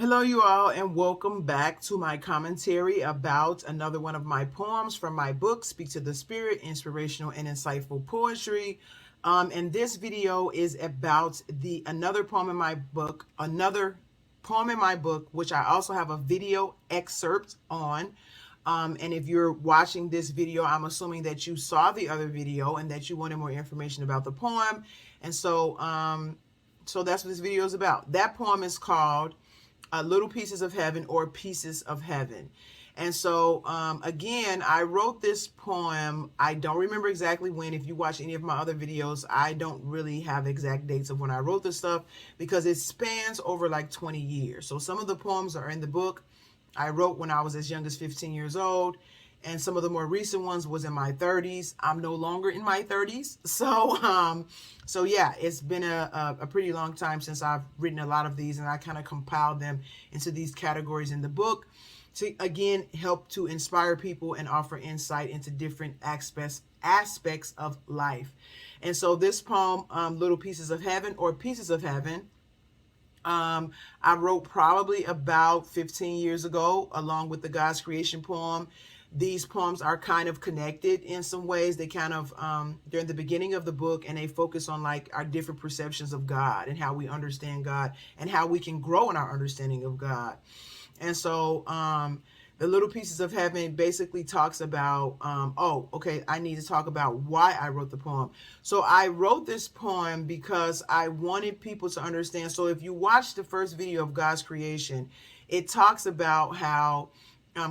Hello, you all, and welcome back to my commentary about another one of my poems from my book, Speak to the Spirit, Inspirational and Insightful Poetry. And this video is about another poem in my book, which I also have a video excerpt on. And if you're watching this video, I'm assuming that you saw the other video and that you wanted more information about the poem. And so that's what this video is about. That poem is called Little Pieces of Heaven, or Pieces of Heaven. And so, again, I wrote this poem. I don't remember exactly when. If you watch any of my other videos, I don't really have exact dates of when I wrote this stuff because it spans over like 20 years. So some of the poems are in the book I wrote when I was as young as 15 years old. And some of the more recent ones was in my 30s. I'm no longer in my 30s. So yeah, it's been a pretty long time since I've written a lot of these, and I kind of compiled them into these categories in the book to, again, help to inspire people and offer insight into different aspects of life. And so this poem, Little Pieces of Heaven, or Pieces of Heaven, I wrote probably about 15 years ago, along with the God's Creation poem. These poems are kind of connected in some ways. They kind of, they're in the beginning of the book, and they focus on like our different perceptions of God and how we understand God and how we can grow in our understanding of God. And so, the Little Pieces of Heaven basically talks about, I need to talk about why I wrote the poem. So I wrote this poem because I wanted people to understand. So if you watch the first video of God's creation, it talks about how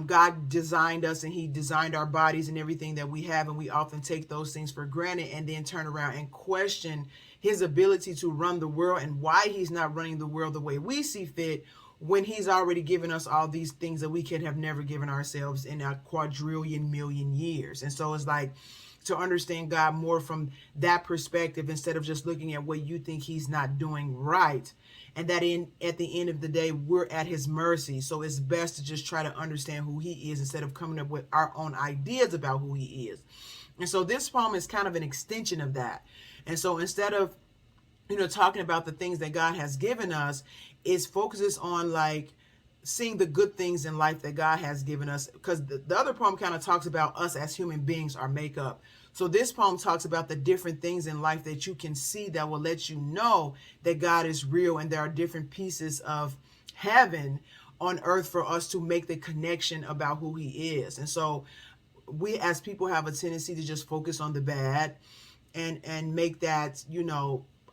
God designed us, and he designed our bodies and everything that we have, and we often take those things for granted and then turn around and question his ability to run the world and why he's not running the world the way we see fit, when he's already given us all these things that we could have never given ourselves in a quadrillion million years. And so it's like to understand God more from that perspective, instead of just looking at what you think he's not doing right. And that at the end of the day, we're at his mercy. So it's best to just try to understand who he is instead of coming up with our own ideas about who he is. And so this poem is kind of an extension of that. And so instead of talking about the things that God has given us, it focuses on like seeing the good things in life that God has given us. Because the other poem kind of talks about us as human beings, our makeup. So this poem talks about the different things in life that you can see that will let you know that God is real, and there are different pieces of heaven on earth for us to make the connection about who he is. And so we as people have a tendency to just focus on the bad and make that,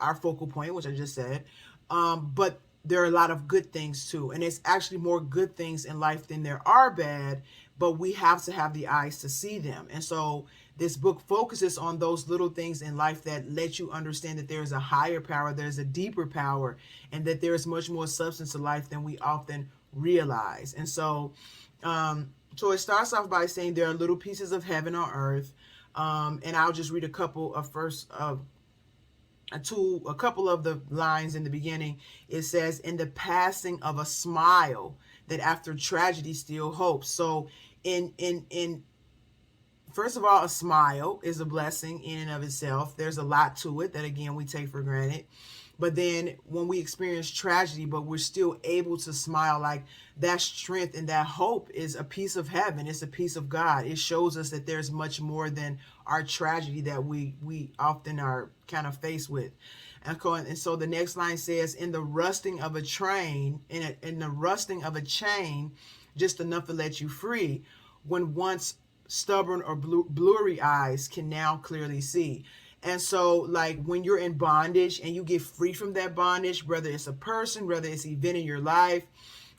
our focal point, which I just said. But there are a lot of good things too. And it's actually more good things in life than there are bad, but we have to have the eyes to see them. And so this book focuses on those little things in life that let you understand that there's a higher power, there's a deeper power, and that there's much more substance to life than we often realize. And so it starts off by saying there are little pieces of heaven on earth. And I'll just read a couple of a couple of the lines in the beginning. It says, in the passing of a smile, that after tragedy still hopes. So in first of all, a smile is a blessing in and of itself. There's a lot to it that, again, we take for granted. But then when we experience tragedy, but we're still able to smile, like that strength and that hope is a piece of heaven. It's a piece of God. It shows us that there's much more than our tragedy that we often are kind of faced with. And so the next line says, in the rusting of a train, in the rusting of a chain, just enough to let you free, when once stubborn or blurry eyes can now clearly see. And so, like, when you're in bondage and you get free from that bondage, whether it's a person, whether it's an event in your life,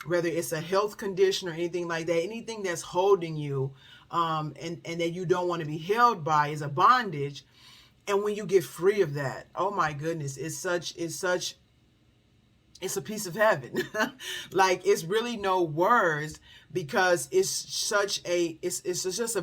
whether it's a health condition or anything like that, anything that's holding you, and that you don't want to be held by, is a bondage. And when you get free of that, oh my goodness, it's a piece of heaven. Like, it's really no words, because it's just a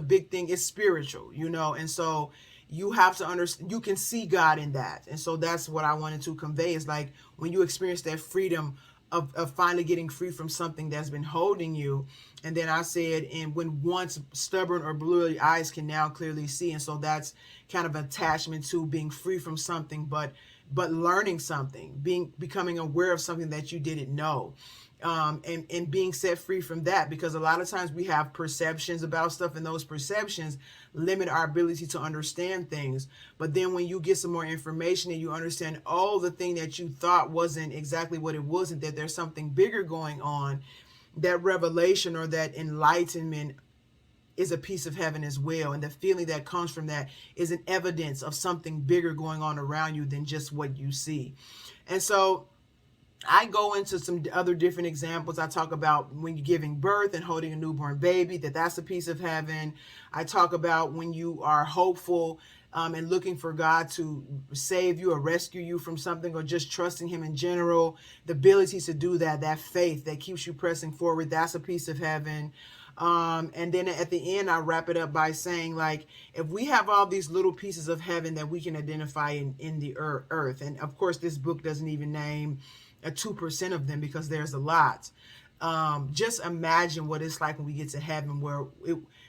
big thing. It's spiritual, and so you have to understand, you can see God in that. And so that's what I wanted to convey, is like when you experience that freedom of finally getting free from something that's been holding you. And then I said, and when once stubborn or blurry eyes can now clearly see. And so that's kind of attachment to being free from something, but but learning something, becoming aware of something that you didn't know. And being set free from that, because a lot of times we have perceptions about stuff, and those perceptions limit our ability to understand things. But then when you get some more information and you understand, oh, the thing that you thought wasn't exactly what it wasn't, that there's something bigger going on, that revelation or that enlightenment is a piece of heaven as well. And the feeling that comes from that is an evidence of something bigger going on around you than just what you see. And so I go into some other different examples. I talk about when you're giving birth and holding a newborn baby, that's a piece of heaven. I talk about when you are hopeful and looking for God to save you or rescue you from something, or just trusting Him in general. The ability to do that, that faith that keeps you pressing forward, that's a piece of heaven. And then at the end, I wrap it up by saying, like, if we have all these little pieces of heaven that we can identify in the earth, and of course, this book doesn't even name a 2% of them because there's a lot. Just imagine what it's like when we get to heaven, where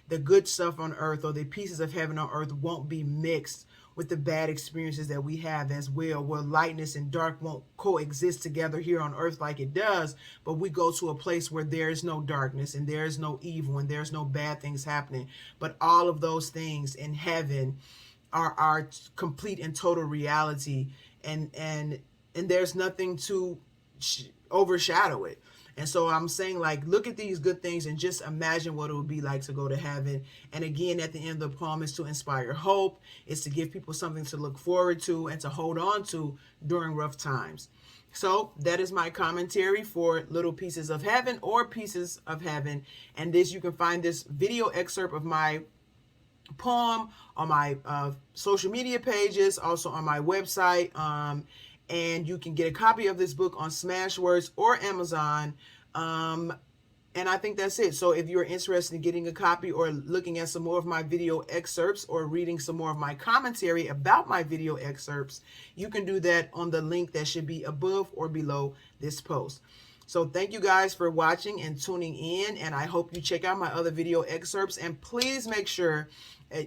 the good stuff on earth, or the pieces of heaven on earth, won't be mixed with the bad experiences that we have as well, where lightness and dark won't coexist together here on earth like it does, but we go to a place where there is no darkness and there is no evil and there's no bad things happening. But all of those things in heaven are our complete and total reality, and there's nothing to overshadow it. And so I'm saying, like, look at these good things and just imagine what it would be like to go to heaven. And again, at the end of the poem, is to inspire hope, is to give people something to look forward to and to hold on to during rough times. So that is my commentary for Little Pieces of Heaven, or Pieces of Heaven. And you can find this video excerpt of my poem on my social media pages, also on my website. And you can get a copy of this book on Smashwords or Amazon. And I think that's it. So if you're interested in getting a copy, or looking at some more of my video excerpts, or reading some more of my commentary about my video excerpts, you can do that on the link that should be above or below this post. So thank you guys for watching and tuning in, and I hope you check out my other video excerpts, and please make sure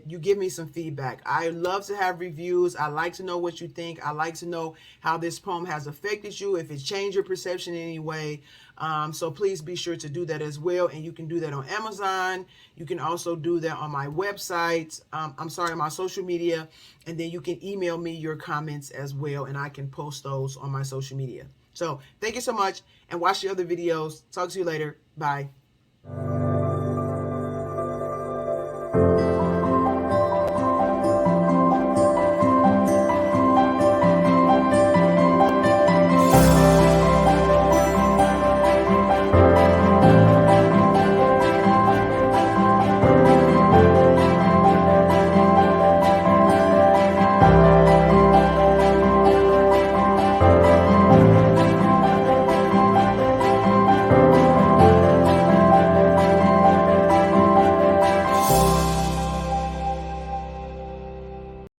you give me some feedback. I love to have reviews. I like to know what you think. I like to know how this poem has affected you, if it's changed your perception in any way. So please be sure to do that as well. And you can do that on Amazon. You can also do that on my website. On my social media. And then you can email me your comments as well, and I can post those on my social media. So thank you so much, and watch the other videos. Talk to you later. Bye.